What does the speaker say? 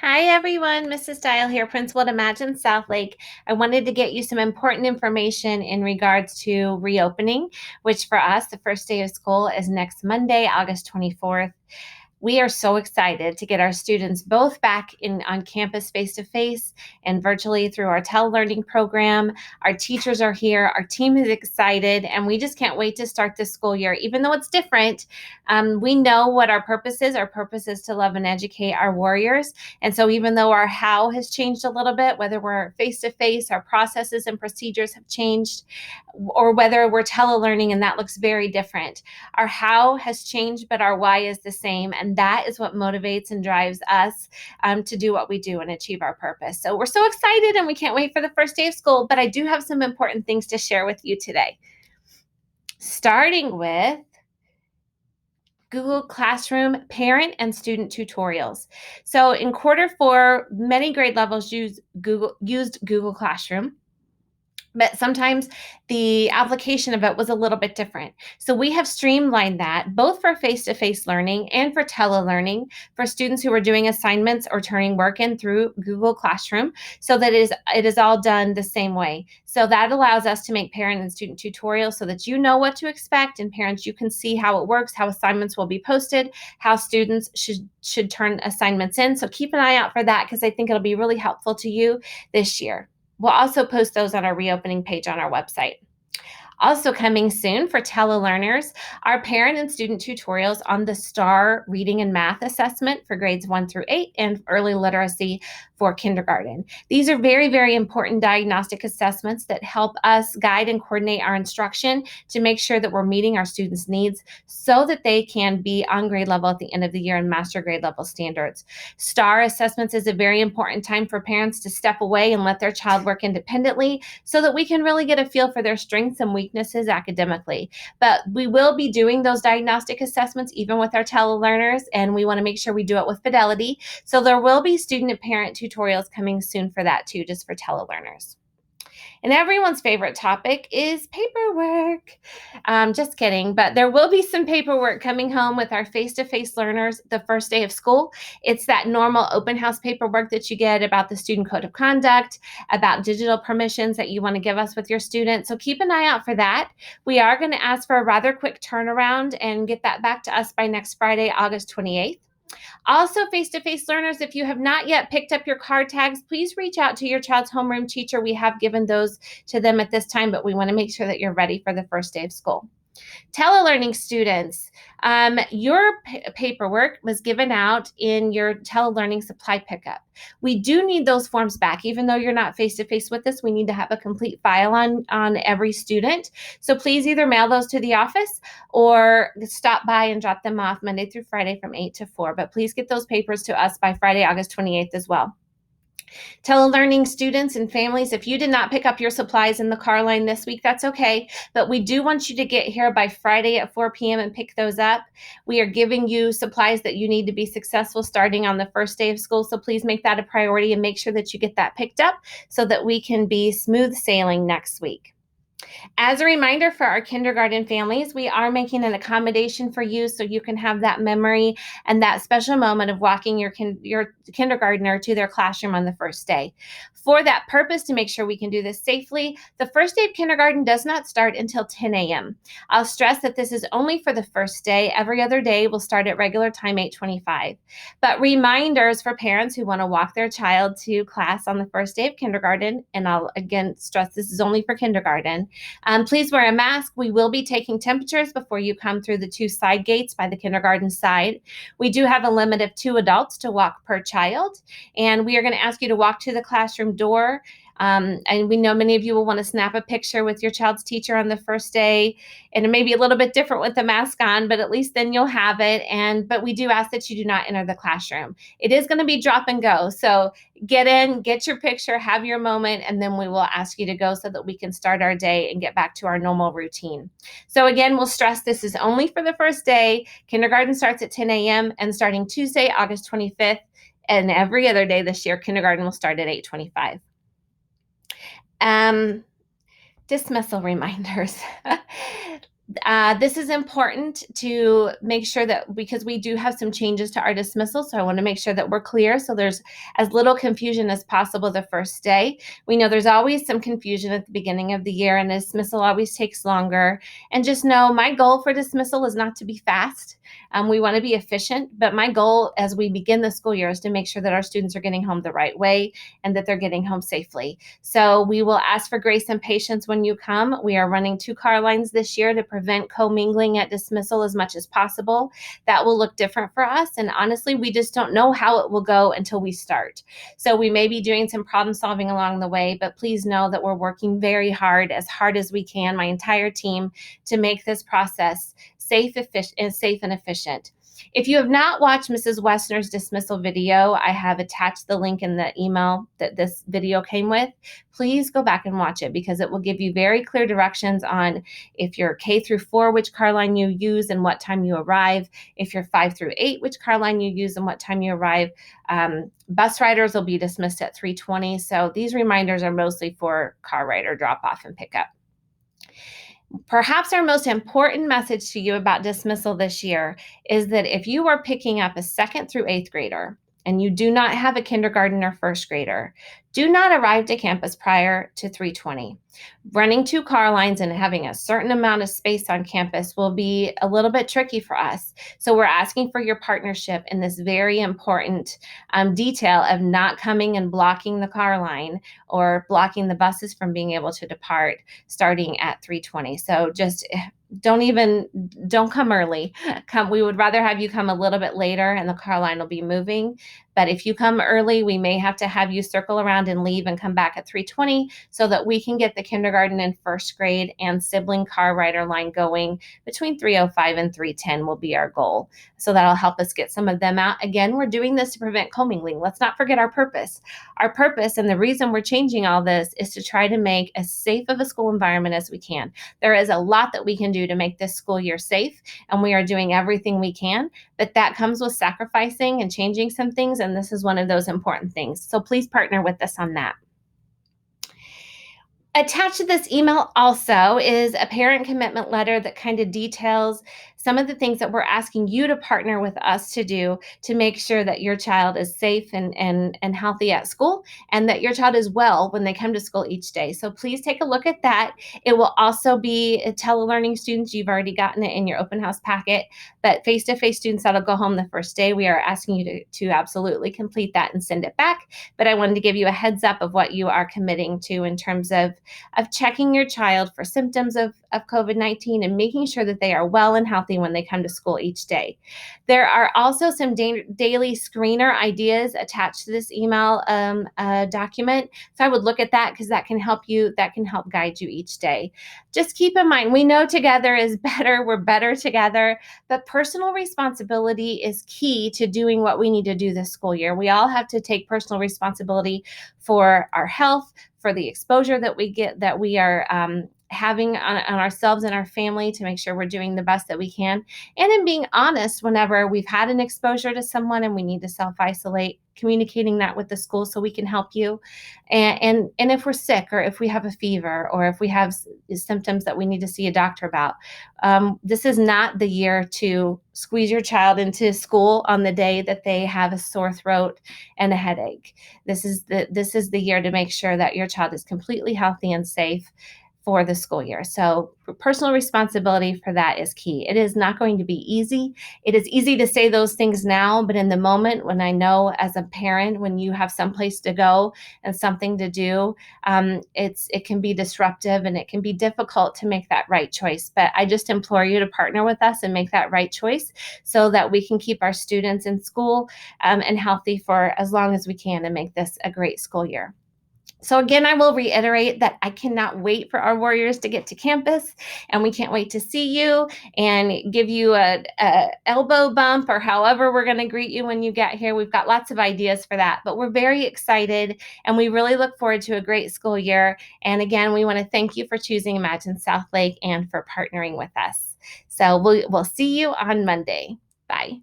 Hi everyone, Mrs. Dial here, Principal at Imagine Southlake. I wanted to get you some important information in regards to reopening, which for us, the first day of school is next Monday, August 24th. We are so excited to get our students both back on campus face-to-face and virtually through our telelearning program. Our teachers are here, our team is excited, and we just can't wait to start this school year. Even though it's different, we know what our purpose is. Our purpose is to love and educate our warriors. And so even though our how has changed a little bit, whether we're face-to-face, our processes and procedures have changed, or whether we're telelearning and that looks very different. Our how has changed, but our why is the same. And that is what motivates and drives us to do what we do and achieve our purpose. So we're so excited and we can't wait for the first day of school, but I do have some important things to share with you today. Starting with Google Classroom parent and student tutorials. So in Q4, many grade levels used Google Classroom, but sometimes the application of it was a little bit different. So we have streamlined that both for face-to-face learning and for telelearning for students who are doing assignments or turning work in through Google Classroom, so that it is all done the same way. So that allows us to make parent and student tutorials so that you know what to expect, and parents, you can see how it works, how assignments will be posted, how students should turn assignments in. So keep an eye out for that, because I think it'll be really helpful to you this year. We'll also post those on our reopening page on our website. Also coming soon for telelearners, our parent and student tutorials on the STAR reading and math assessment for grades 1 through 8 and early literacy for kindergarten. These are very, very important diagnostic assessments that help us guide and coordinate our instruction to make sure that we're meeting our students' needs so that they can be on grade level at the end of the year and master grade level standards. STAR assessments is a very important time for parents to step away and let their child work independently so that we can really get a feel for their strengths and weaknesses academically. But we will be doing those diagnostic assessments even with our telelearners, and we want to make sure we do it with fidelity. So there will be student and parent tutorials coming soon for that too, just for telelearners. And everyone's favorite topic is paperwork. Just kidding, but there will be some paperwork coming home with our face-to-face learners the first day of school. It's that normal open house paperwork that you get about the student code of conduct, about digital permissions that you want to give us with your students. So keep an eye out for that. We are going to ask for a rather quick turnaround and get that back to us by next Friday, August 28th. Also, face-to-face learners, if you have not yet picked up your card tags, please reach out to your child's homeroom teacher. We have given those to them at this time, but we want to make sure that you're ready for the first day of school. Telelearning students, your paperwork was given out in your telelearning supply pickup. We do need those forms back. Even though you're not face-to-face with us, we need to have a complete file on every student. So please either mail those to the office or stop by and drop them off Monday through Friday from 8 to 4. But please get those papers to us by Friday, August 28th as well. Telelearning students and families, if you did not pick up your supplies in the car line this week, that's okay. But we do want you to get here by Friday at 4 p.m. and pick those up. We are giving you supplies that you need to be successful starting on the first day of school. So please make that a priority and make sure that you get that picked up so that we can be smooth sailing next week. As a reminder for our kindergarten families, we are making an accommodation for you so you can have that memory and that special moment of walking your kindergartner to their classroom on the first day. For that purpose, to make sure we can do this safely, the first day of kindergarten does not start until 10 a.m. I'll stress that this is only for the first day. Every other day will start at regular time, 8:25. But reminders for parents who want to walk their child to class on the first day of kindergarten, and I'll again stress this is only for kindergarten. Please wear a mask. We will be taking temperatures before you come through the 2 side gates by the kindergarten side. We do have a limit of 2 adults to walk per child, and we are going to ask you to walk to the classroom door. And we know many of you will want to snap a picture with your child's teacher on the first day, and it may be a little bit different with the mask on, but at least then you'll have it. But we do ask that you do not enter the classroom. It is going to be drop and go. So get in, get your picture, have your moment, and then we will ask you to go so that we can start our day and get back to our normal routine. So again, we'll stress this is only for the first day. Kindergarten starts at 10 a.m. and starting Tuesday, August 25th, and every other day this year, kindergarten will start at 8:25. Dismissal reminders. This is important to make sure that, because we do have some changes to our dismissal, so I want to make sure that we're clear so there's as little confusion as possible the first day. We know there's always some confusion at the beginning of the year, and dismissal always takes longer. And just know my goal for dismissal is not to be fast. We want to be efficient, but my goal as we begin the school year is to make sure that our students are getting home the right way and that they're getting home safely. So we will ask for grace and patience when you come. We are running 2 car lines this year to prevent commingling at dismissal as much as possible. That will look different for us. And honestly, we just don't know how it will go until we start. So we may be doing some problem solving along the way, but please know that we're working very hard as we can, my entire team, to make this process safe and efficient. If you have not watched Mrs. Wessner's dismissal video, I have attached the link in the email that this video came with. Please go back and watch it because it will give you very clear directions on if you're K through 4, which car line you use and what time you arrive. If you're 5 through 8, which car line you use and what time you arrive. Bus riders will be dismissed at 3:20. So these reminders are mostly for car rider drop off and pickup. Perhaps our most important message to you about dismissal this year is that if you are picking up a 2nd through 8th grader and you do not have a kindergarten or 1st grader, do not arrive to campus prior to 3:20. Running 2 car lines and having a certain amount of space on campus will be a little bit tricky for us. So we're asking for your partnership in this very important detail of not coming and blocking the car line or blocking the buses from being able to depart starting at 3:20. So just don't come early. We would rather have you come a little bit later and the car line will be moving. But if you come early, we may have to have you circle around and leave and come back at 3:20 so that we can get the kindergarten and 1st grade and sibling car rider line going between 3:05 and 3:10 will be our goal. So that'll help us get some of them out. Again, we're doing this to prevent commingling. Let's not forget our purpose. Our purpose and the reason we're changing all this is to try to make as safe of a school environment as we can. There is a lot that we can do to make this school year safe, and we are doing everything we can, but that comes with sacrificing and changing some things, and this is one of those important things. So please partner with us on that. Attached to this email also is a parent commitment letter that kind of details some of the things that we're asking you to partner with us to do to make sure that your child is safe and healthy at school and that your child is well when they come to school each day. So please take a look at that. It will also be telelearning students. You've already gotten it in your open house packet, but face-to-face students that'll go home the first day, we are asking you to absolutely complete that and send it back. But I wanted to give you a heads up of what you are committing to in terms of checking your child for symptoms of COVID-19 and making sure that they are well and healthy when they come to school each day. There are also some daily screener ideas attached to this email document. So I would look at that because that can help guide you each day. Just keep in mind, we know together is better. We're better together, but personal responsibility is key to doing what we need to do this school year. We all have to take personal responsibility for our health, for the exposure that we get, that we are having on ourselves and our family to make sure we're doing the best that we can. And in being honest, whenever we've had an exposure to someone and we need to self-isolate, communicating that with the school so we can help you. And if we're sick or if we have a fever or if we have symptoms that we need to see a doctor about, this is not the year to squeeze your child into school on the day that they have a sore throat and a headache. This is the year to make sure that your child is completely healthy and safe for the school year. So personal responsibility for that is key. It is not going to be easy. It is easy to say those things now, but in the moment when I know as a parent, when you have someplace to go and something to do, it can be disruptive and it can be difficult to make that right choice. But I just implore you to partner with us and make that right choice so that we can keep our students in school and healthy for as long as we can and make this a great school year. So again, I will reiterate that I cannot wait for our Warriors to get to campus, and we can't wait to see you and give you a elbow bump or however we're going to greet you when you get here. We've got lots of ideas for that, but we're very excited, and we really look forward to a great school year. And again, we want to thank you for choosing Imagine Southlake and for partnering with us. So we'll see you on Monday. Bye.